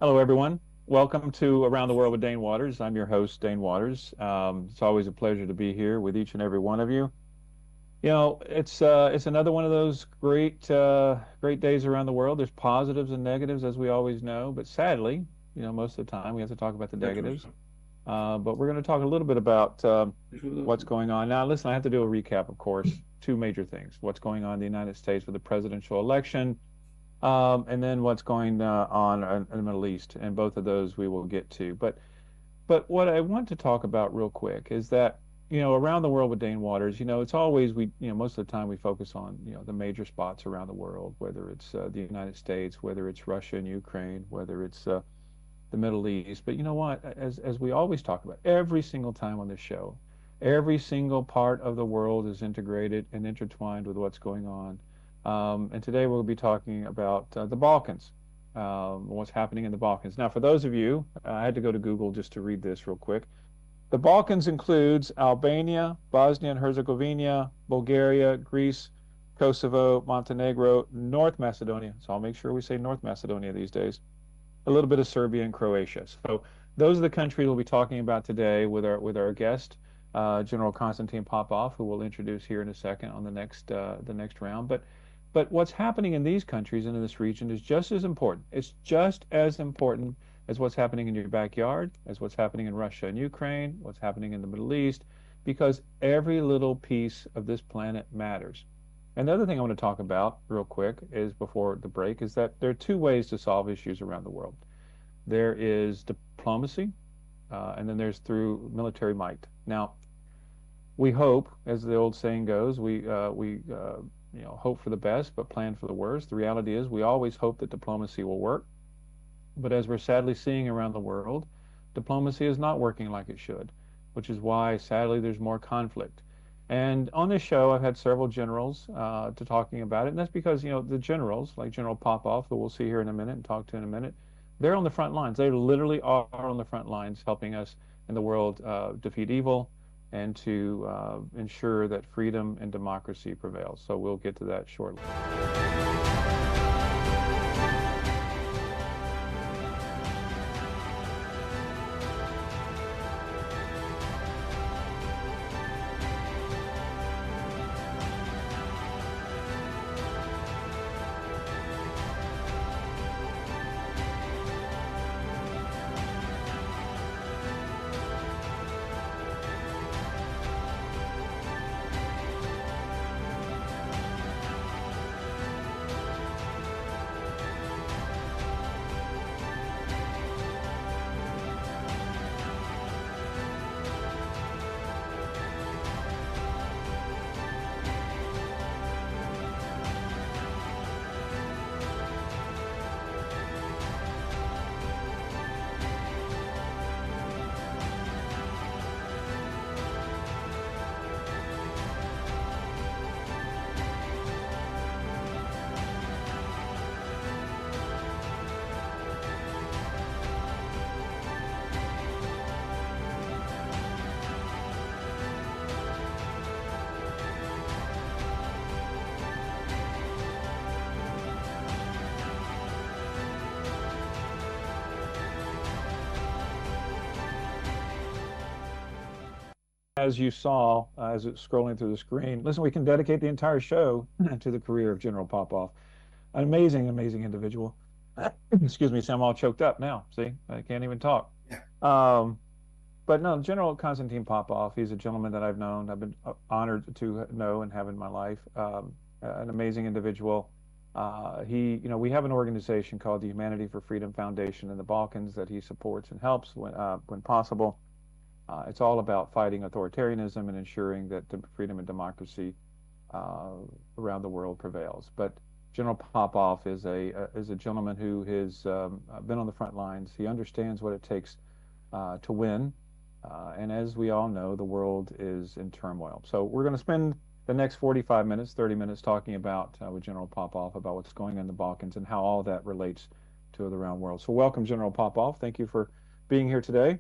Hello, everyone. Welcome to Around the World with Dane Waters. I'm your host, Dane Waters. It's always a pleasure to be here with each and every one of you. It's another one of those great days around the world. There's positives and negatives, as we always know, but sadly, most of the time we have to talk about the negatives. But we're going to talk a little bit about what's going on now. Listen, I have to do a recap, of course. Two major things: what's going on in the United States with the presidential election and then what's going on in the Middle East, and both of those we will get to. But what I want to talk about real quick is that around the world with Dane Waters, it's always most of the time we focus on the major spots around the world, whether it's the United States, whether it's Russia and Ukraine, whether it's the Middle East. But you know what? As we always talk about every single time on this show, every single part of the world is integrated and intertwined with what's going on. And today we'll be talking about the Balkans, what's happening in the Balkans. Now, for those of you, I had to go to Google just to read this real quick. The Balkans includes Albania, Bosnia and Herzegovina, Bulgaria, Greece, Kosovo, Montenegro, North Macedonia. So I'll make sure we say North Macedonia these days. A little bit of Serbia and Croatia. So those are the countries we'll be talking about today with our guest, General Constatin Popov, who we'll introduce here in a second on the next round. But what's happening in these countries and in this region is just as important. It's just as important as what's happening in your backyard, as what's happening in Russia and Ukraine, what's happening in the Middle East, because every little piece of this planet matters. And the other thing I want to talk about real quick is before the break is that there are two ways to solve issues around the world. There is diplomacy, and then there's through military might. Now, we hope, as the old saying goes, we hope for the best, but plan for the worst. The reality is we always hope that diplomacy will work. But as we're sadly seeing around the world, diplomacy is not working like it should, which is why, sadly, there's more conflict. And on this show, I've had several generals to talking about it. And that's because, the generals, like General Popov, who we'll see here in a minute and talk to in a minute, they're on the front lines. They literally are on the front lines helping us in the world defeat evil and to ensure that freedom and democracy prevails. So we'll get to that shortly. As you saw, as it's scrolling through the screen, listen, we can dedicate the entire show to the career of General Popov. An amazing, amazing individual. Excuse me, Sam, I'm all choked up now. See, I can't even talk. Um, but no, General Konstantin Popov, he's a gentleman that I've known. I've been honored to know and have in my life. An amazing individual. We have an organization called the Humanity for Freedom Foundation in the Balkans that he supports and helps when possible. It's all about fighting authoritarianism and ensuring that freedom and democracy around the world prevails. But General Popov is a gentleman who has been on the front lines. He understands what it takes to win. And as we all know, the world is in turmoil. So we're going to spend the next 45 minutes, 30 minutes talking about with General Popov about what's going on in the Balkans and how all that relates to the round world. So welcome, General Popov. Thank you for being here today.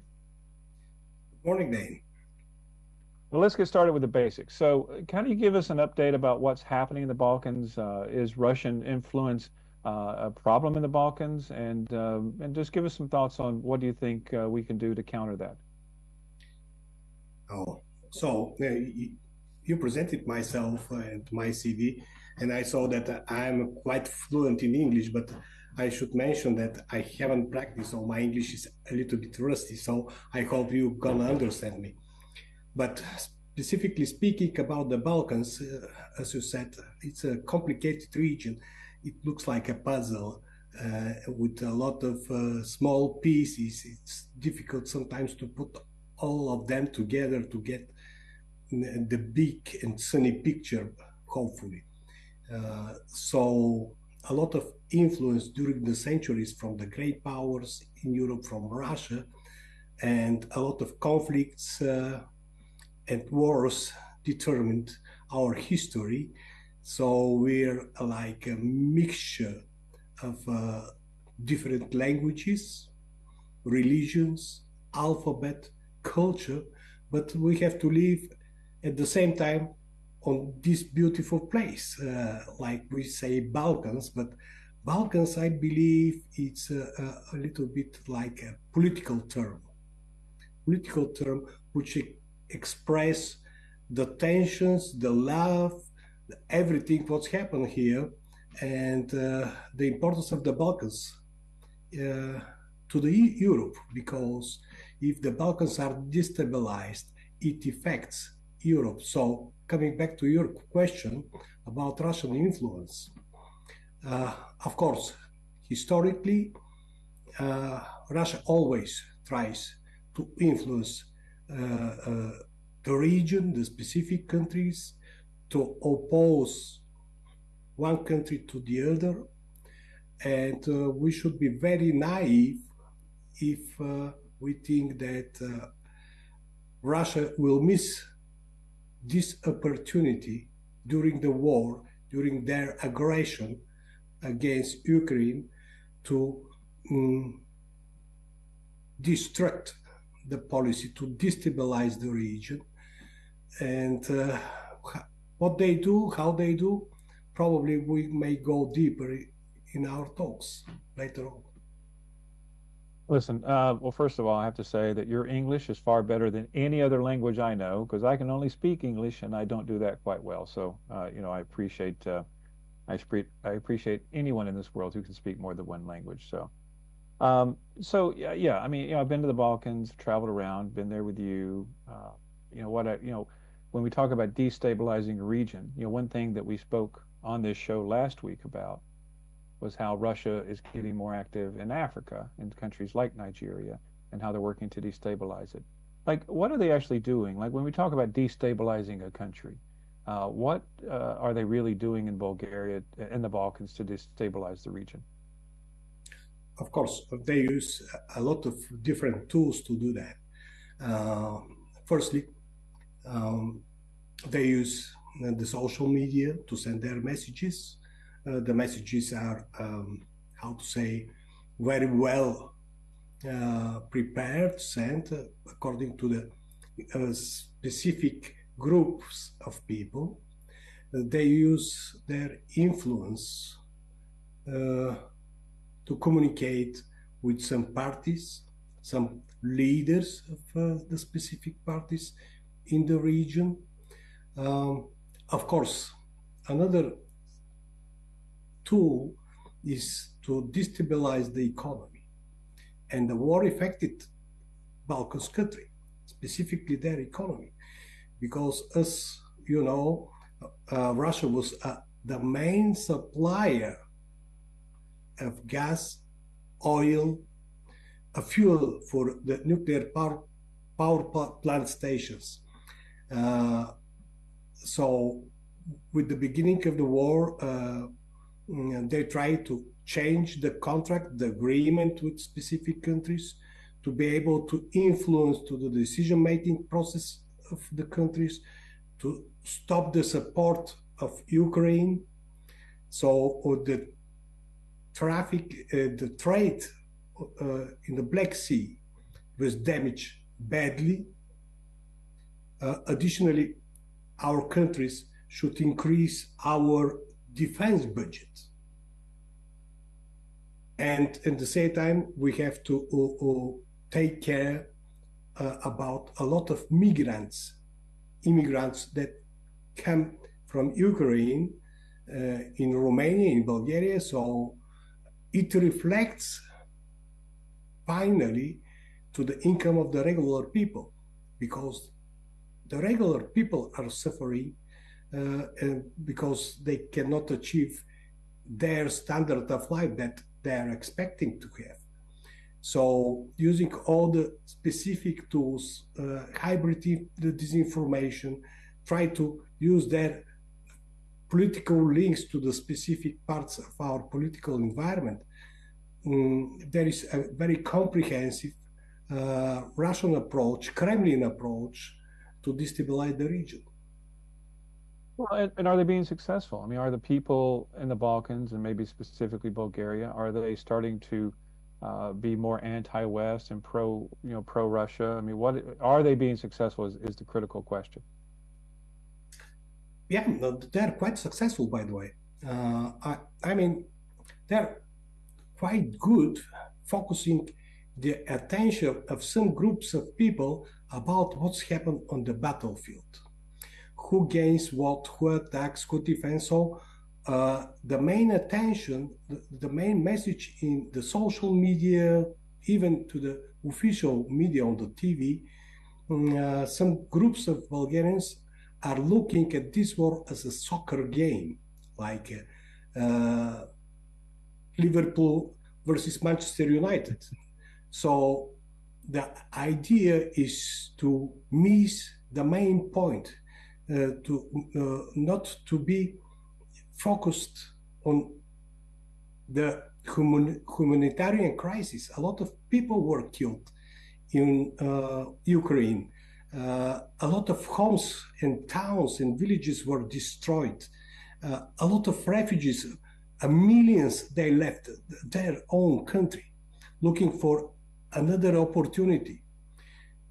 Morning, Dane. Well, let's get started with the basics. So, can you give us an update about what's happening in the Balkans? Is Russian influence a problem in the Balkans, and just give us some thoughts on what do you think we can do to counter that. Oh, so you presented myself and my CV, and I saw that I'm quite fluent in English, but I should mention that I haven't practiced, so my English is a little bit rusty. So I hope you gonna understand me. But specifically speaking about the Balkans, as you said, it's a complicated region. It looks like a puzzle with a lot of small pieces. It's difficult sometimes to put all of them together to get the big and sunny picture, hopefully. So a lot of influence during the centuries from the great powers in Europe, from Russia, and a lot of conflicts and wars determined our history. So we're like a mixture of different languages, religions, alphabet, culture, but we have to live at the same time on this beautiful place, like we say Balkans, but Balkans, I believe, it's a little bit like a political term which express the tensions, the love, everything what's happened here, and the importance of the Balkans to the Europe, because if the Balkans are destabilized, it affects Europe. So coming back to your question about Russian influence, of course, historically, Russia always tries to influence the region, the specific countries, to oppose one country to the other. And we should be very naive if we think that Russia will miss this opportunity during the war, during their aggression against Ukraine, to destruct the policy, to destabilize the region. And what they do, how they do, probably we may go deeper in our talks later on. Listen, well, first of all, I have to say that your English is far better than any other language I know because I can only speak English and I don't do that quite well. So, I appreciate anyone in this world who can speak more than one language. So yeah, yeah. I mean, I've been to the Balkans, traveled around, been there with you. When we talk about destabilizing a region, one thing that we spoke on this show last week about was how Russia is getting more active in Africa, in countries like Nigeria, and how they're working to destabilize it. Like, what are they actually doing? Like, when we talk about destabilizing a country, what are they really doing in Bulgaria and the Balkans to destabilize the region? Of course, they use a lot of different tools to do that. Firstly, um, they use the social media to send their messages. The messages are, how to say, very well prepared, sent according to the specific groups of people. They use their influence to communicate with some parties, some leaders of the specific parties in the region. Of course, another tool is to destabilize the economy. And the war affected Balkans country, specifically their economy, because as you know, Russia was the main supplier of gas, oil, a fuel for the nuclear power plant stations. So with the beginning of the war, they tried to change the contract, the agreement with specific countries to be able to influence to the decision-making process of the countries, to stop the support of Ukraine. So the the trade in the Black Sea was damaged badly. Additionally, our countries should increase our defense budget. And at the same time, we have to take care about a lot of immigrants that come from Ukraine, in Romania, in Bulgaria. So it reflects finally to the income of the regular people, because the regular people are suffering because they cannot achieve their standard of life that they are expecting to have. So using all the specific tools, hybrid the disinformation, try to use their political links to the specific parts of our political environment. There is a very comprehensive Russian approach, Kremlin approach to destabilize the region. Well, and are they being successful? I mean, are the people in the Balkans and maybe specifically Bulgaria, are they starting to be more anti-West and pro-Russia? I mean, what are they being successful is the critical question. Yeah, they're quite successful, by the way. I mean, they're quite good focusing the attention of some groups of people about what's happened on the battlefield, who gains what, who attacks, who defends. So the main attention, the main message in the social media, even to the official media on the TV, some groups of Bulgarians are looking at this war as a soccer game, like Liverpool versus Manchester United. So the idea is to miss the main point, not to be focused on the humanitarian crisis. A lot of people were killed in Ukraine. A lot of homes and towns and villages were destroyed. A lot of refugees, millions, they left their own country looking for another opportunity.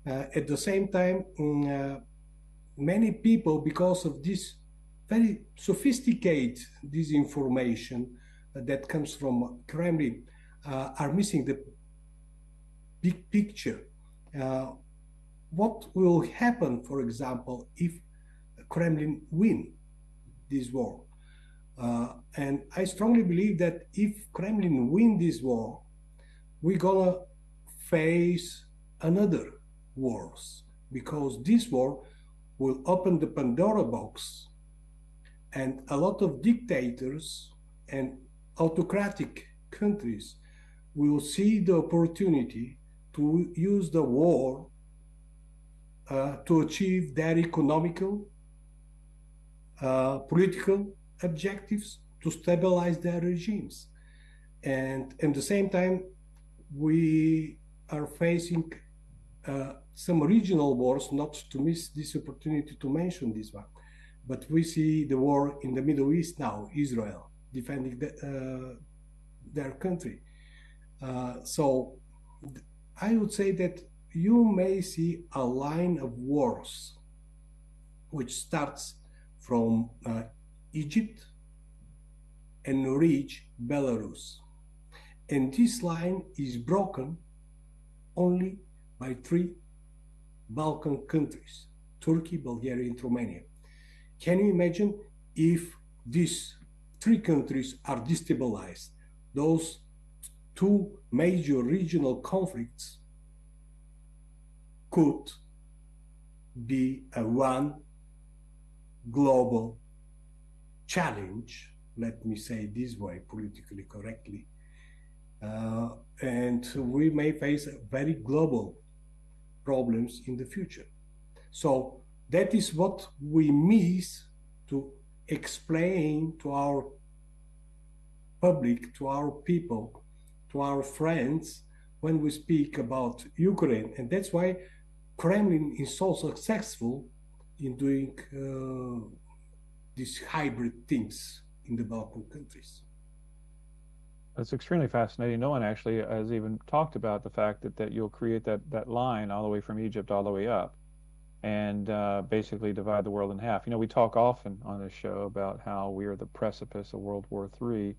At the same time, many people, because of this very sophisticated disinformation that comes from Kremlin, are missing the big picture. What will happen, for example, if Kremlin win this war? And I strongly believe that if Kremlin win this war, we're gonna face another wars, because this war will open the Pandora box, and a lot of dictators and autocratic countries will see the opportunity to use the war to achieve their economical, political objectives, to stabilize their regimes. And at the same time, we are facing some regional wars, not to miss this opportunity to mention this one. But we see the war in the Middle East now, Israel defending their country. So I would say that you may see a line of wars which starts from Egypt and reach Belarus. And this line is broken only by three Balkan countries: Turkey, Bulgaria, and Romania. Can you imagine if these three countries are destabilized? Those two major regional conflicts could be a one global challenge, let me say this way, politically correctly, and we may face very global problems in the future. So that is what we miss to explain to our public, to our people, to our friends when we speak about Ukraine. And that's why Kremlin is so successful in doing these hybrid things in the Balkan countries. It's extremely fascinating. No one actually has even talked about the fact that you'll create that line all the way from Egypt all the way up, and basically divide the world in half. You know, we talk often on this show about how we are the precipice of World War III.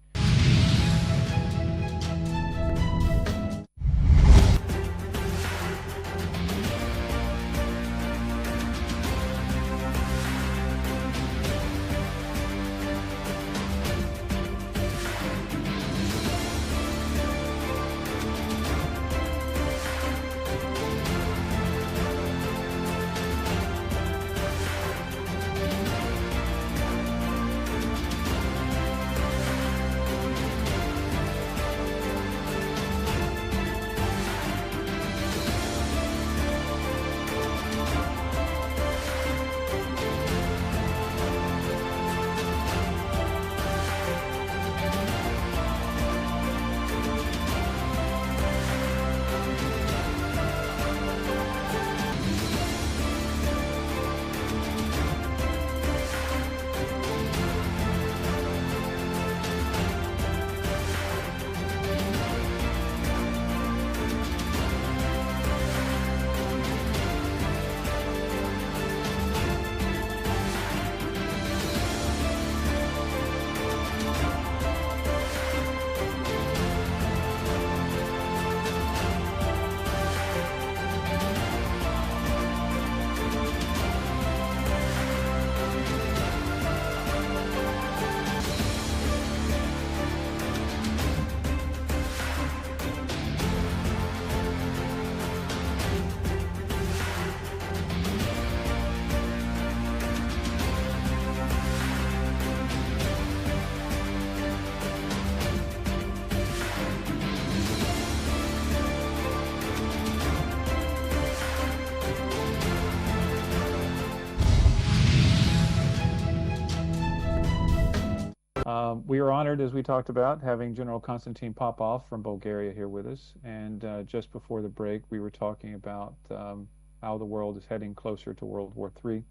We are honored, as we talked about, having General Konstantin Popov from Bulgaria here with us. And just before the break, we were talking about how the world is heading closer to World War III.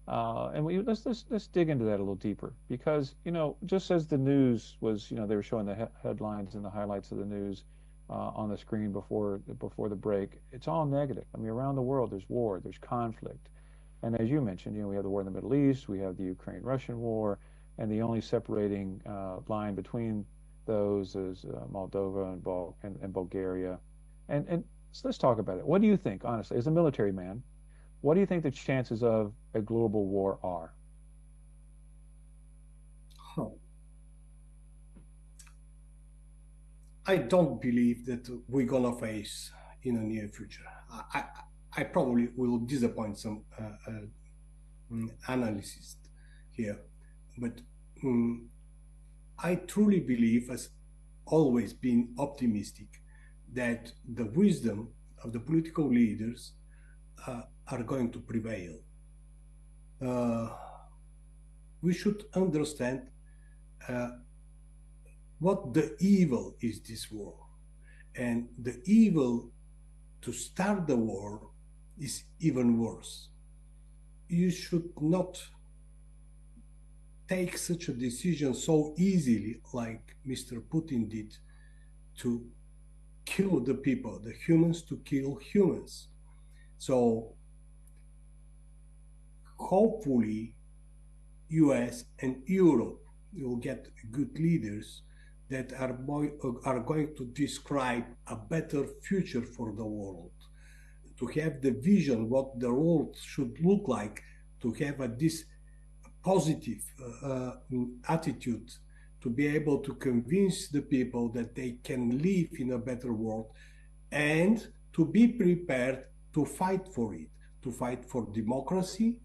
And let's dig into that a little deeper because just as the news was, they were showing the headlines and the highlights of the news on the screen before the break. It's all negative. I mean, around the world, there's war, there's conflict, and as you mentioned, we have the war in the Middle East, we have the Ukraine-Russian war, and the only separating line between those is Moldova and Bulgaria, and so let's talk about it. What do you think, honestly, as a military man? What do you think the chances of a global war are? Oh, I don't believe that we're gonna face in the near future. I probably will disappoint some analysts here, but um, I truly believe, as always been optimistic, that the wisdom of the political leaders are going to prevail. Uh, we should understand uh, what the evil is this war. And the evil to start the war is even worse. You should not take such a decision so easily, like Mr. Putin did, to kill the people, the humans to kill humans. So hopefully US and Europe will get good leaders that are going to describe a better future for the world, to have the vision what the world should look like, to have this positive attitude, to be able to convince the people that they can live in a better world, and to be prepared to fight for it, to fight for democracy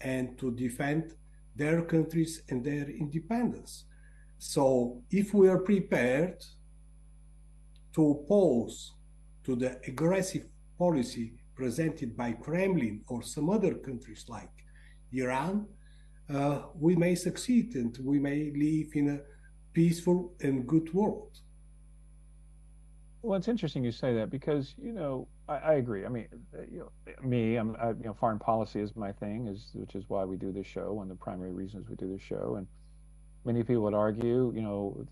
and to defend their countries and their independence. So if we are prepared to oppose to the aggressive policy presented by Kremlin or some other countries like Iran, we may succeed and we may live in a peaceful and good world. Well, it's interesting you say that because, I agree. I mean, foreign policy is my thing, which is why we do this show, one of the primary reasons we do this show. And many people would argue,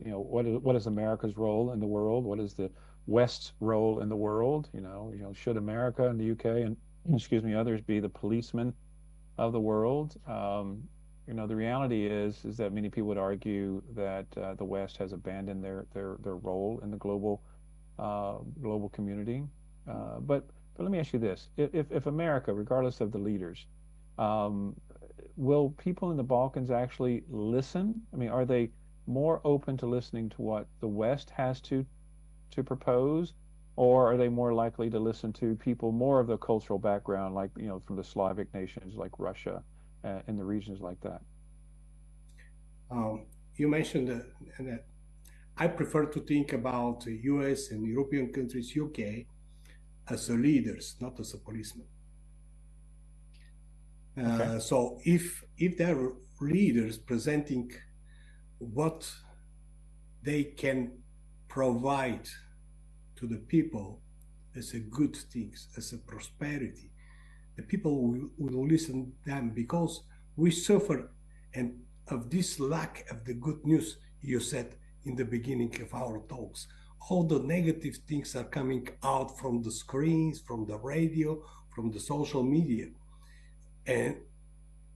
what is America's role in the world? What is the West's role in the world? Should America and the UK and, excuse me, others be the policemen of the world? The reality is that many people would argue that the West has abandoned their role in the global community. But let me ask you this: if America, regardless of the leaders, um, will people in the Balkans actually listen? I mean, are they more open to listening to what the West has to propose, or are they more likely to listen to people more of the cultural background, like from the Slavic nations, like Russia, in the regions like that? You mentioned that I prefer to think about US and European countries, UK, as a leaders, not as a policeman. Okay. So if there are leaders presenting what they can provide to the people as a good things, as a prosperity, the people will listen to them because we suffer and of this lack of the good news you said in the beginning of our talks. All the negative things are coming out from the screens, from the radio, from the social media. And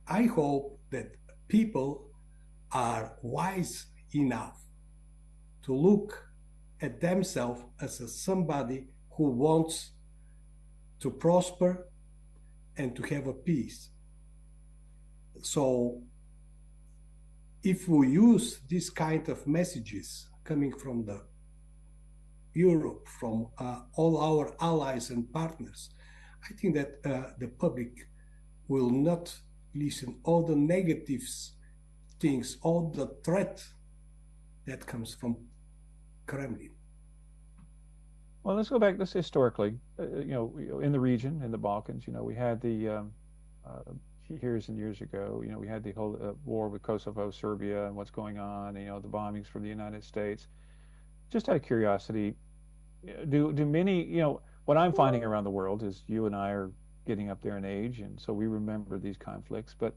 I hope that people are wise enough to look at themselves as somebody who wants to prosper and to have a peace. So if we use this kind of messages coming from the Europe, from all our allies and partners, I think that the public will not listen all the negatives things, all the threat that comes from Kremlin. Well, let's go back. Historically, in the region, in the Balkans, we had the years and years ago. We had the whole war with Kosovo, Serbia, and what's going on. The bombings from the United States. Just out of curiosity, do many, what I'm finding around the world is you and I are getting up there in age, and so we remember these conflicts, but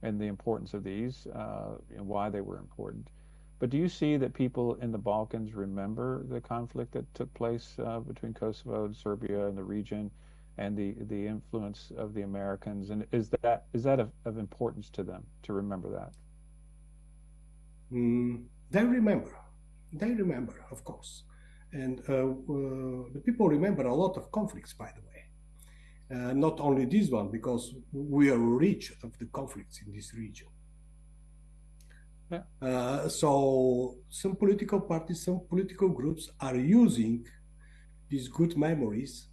and the importance of these, and why they were important. But do you see that people in the Balkans remember the conflict that took place between Kosovo and Serbia and the region, and the influence of the Americans? And is that of importance to them to remember that? They remember. They remember, of course. And the people remember a lot of conflicts, by the way. Not only this one, because we are rich of the conflicts in this region. Yeah. So some political parties, some political groups are using these good memories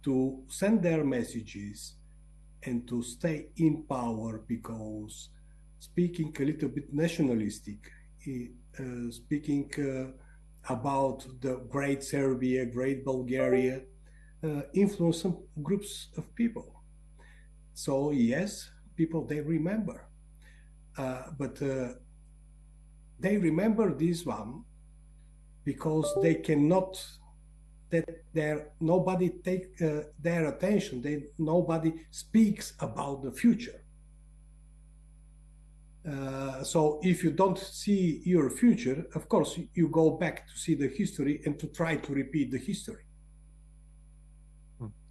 to send their messages and to stay in power, because speaking a little bit nationalistic, speaking about the great Serbia, great Bulgaria, influence some groups of people. So yes, people, they remember, but they remember this one because they cannot, that there nobody take their attention. Nobody speaks about the future. So if you don't see your future, of course you go back to see the history and to try to repeat the history.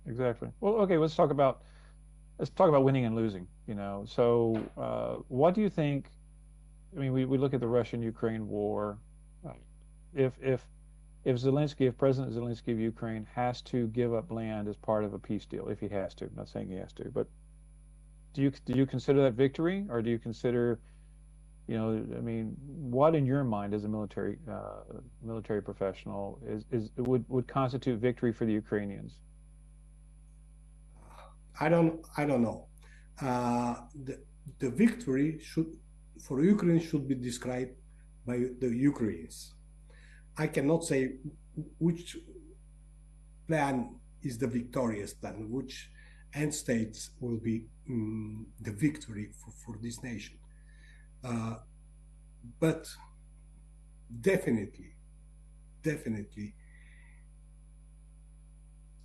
Exactly. Well, okay, let's talk about winning and losing. So what do you think? I mean, we look at the Russian-Ukraine war. Uh, if Zelensky, if President Zelensky of Ukraine has to give up land as part of a peace deal, if he has to, I'm not saying he has to, but do you consider that victory, or do you consider, I mean, what in your mind as a military professional would constitute victory for the Ukrainians? I don't know. The victory should for Ukraine should be described by the Ukrainians. I cannot say which plan is the victorious plan, which end states will be the victory for this nation. Uh, but definitely, definitely,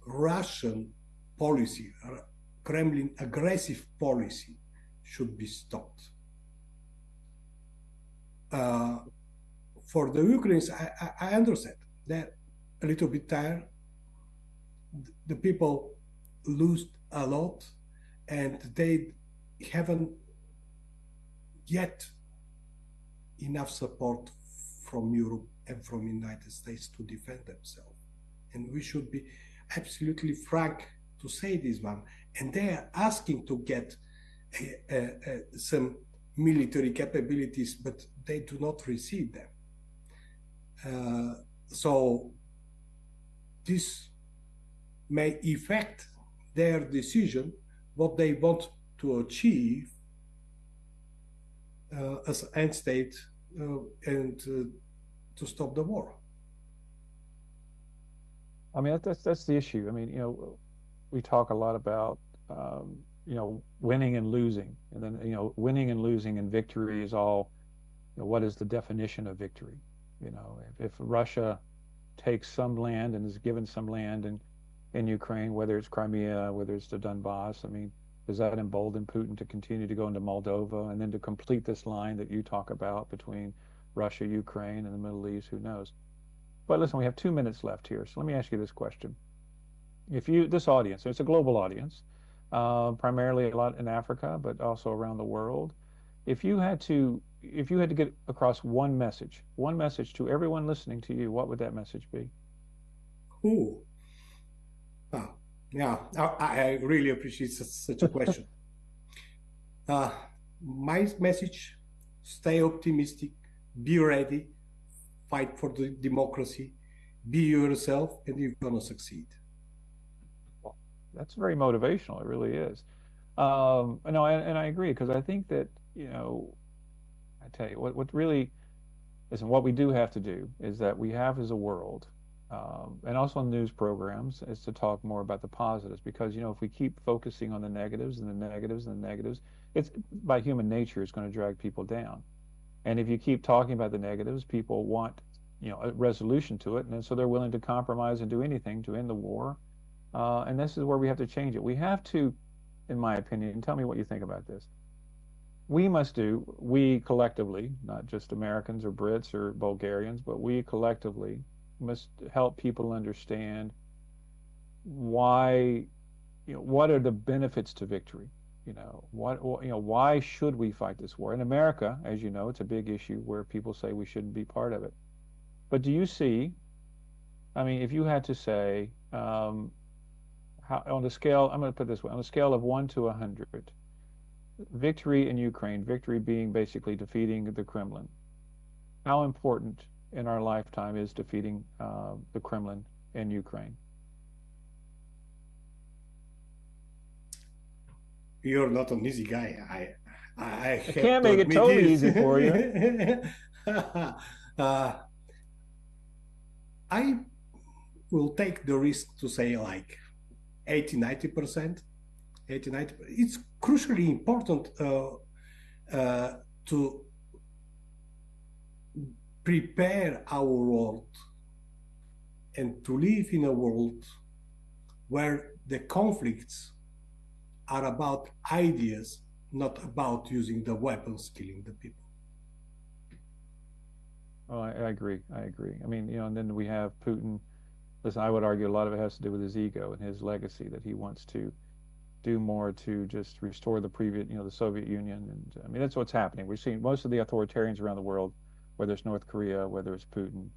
Russian policy, Kremlin aggressive policy should be stopped. Uh, for the Ukrainians, I understand that a little bit tired. The people lose a lot, and they haven't yet enough support from Europe and from United States to defend themselves. And we should be absolutely frank to say this one. And they are asking to get some military capabilities, but they do not receive them. So this may affect their decision, what they want to achieve as end state, and to stop the war. I mean, that's the issue. I mean, we talk a lot about winning and losing, and then winning and losing and victory is all. What is the definition of victory? If Russia takes some land and is given some land in Ukraine, whether it's Crimea, whether it's the Donbass, I mean, does that embolden Putin to continue to go into Moldova and then to complete this line that you talk about between Russia, Ukraine, and the Middle East? Who knows? But listen, we have 2 minutes left here, so let me ask you this question. This audience, it's a global audience, primarily a lot in Africa, but also around the world. If you had to get across one message to everyone listening to you, what would that message be? Ooh, ah, yeah, I really appreciate such a question. Uh, my message: stay optimistic, be ready, fight for the democracy, be yourself, and you're gonna succeed. Well, that's very motivational. It really is. No, and I agree, because I think that, I tell you what really, listen, what we do have to do is that we have as a world and also on news programs, is to talk more about the positives. Because, if we keep focusing on the negatives and the negatives and the negatives, it's by human nature, it's going to drag people down. And if you keep talking about the negatives, people want, a resolution to it. And so they're willing to compromise and do anything to end the war. And this is where we have to change it. We have to, in my opinion, tell me what you think about this. We collectively, not just Americans or Brits or Bulgarians, but we collectively must help people understand why, what are the benefits to victory? Why should we fight this war? In America, as you know, it's a big issue where people say we shouldn't be part of it. But do you see, I mean, if you had to say, how on a scale, I'm going to put it this way, on a scale of 1 to 100, victory in Ukraine, victory being basically defeating the Kremlin, how important in our lifetime is defeating the Kremlin in Ukraine? You're not an easy guy. I I have can't to make it admit totally this. easy for you. uh, I will take the risk to say like 80, 90%. 80, 90. It's crucially important to prepare our world and to live in a world where the conflicts are about ideas, not about using the weapons killing the people. Oh, I agree. I agree. I mean, and then we have Putin. Listen, I would argue a lot of it has to do with his ego and his legacy that he wants to do more to just restore the previous, the Soviet Union. And I mean, that's what's happening. We're seeing most of the authoritarians around the world, whether it's North Korea, whether it's Putin,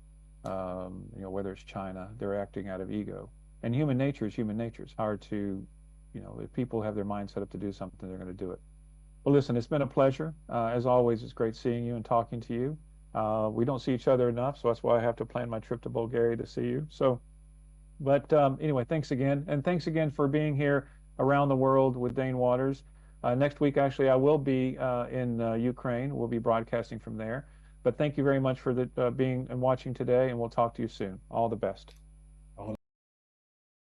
whether it's China, they're acting out of ego. And human nature is human nature. It's hard to, if people have their mind set up to do something, they're going to do it. Well, listen, it's been a pleasure. As always, it's great seeing you and talking to you. We don't see each other enough, so that's why I have to plan my trip to Bulgaria to see you. So, but anyway, thanks again. And thanks again for being here around the world with Dane Waters. Next week, actually, I will be in Ukraine. We'll be broadcasting from there. But thank you very much for being and watching today, and we'll talk to you soon. All the best.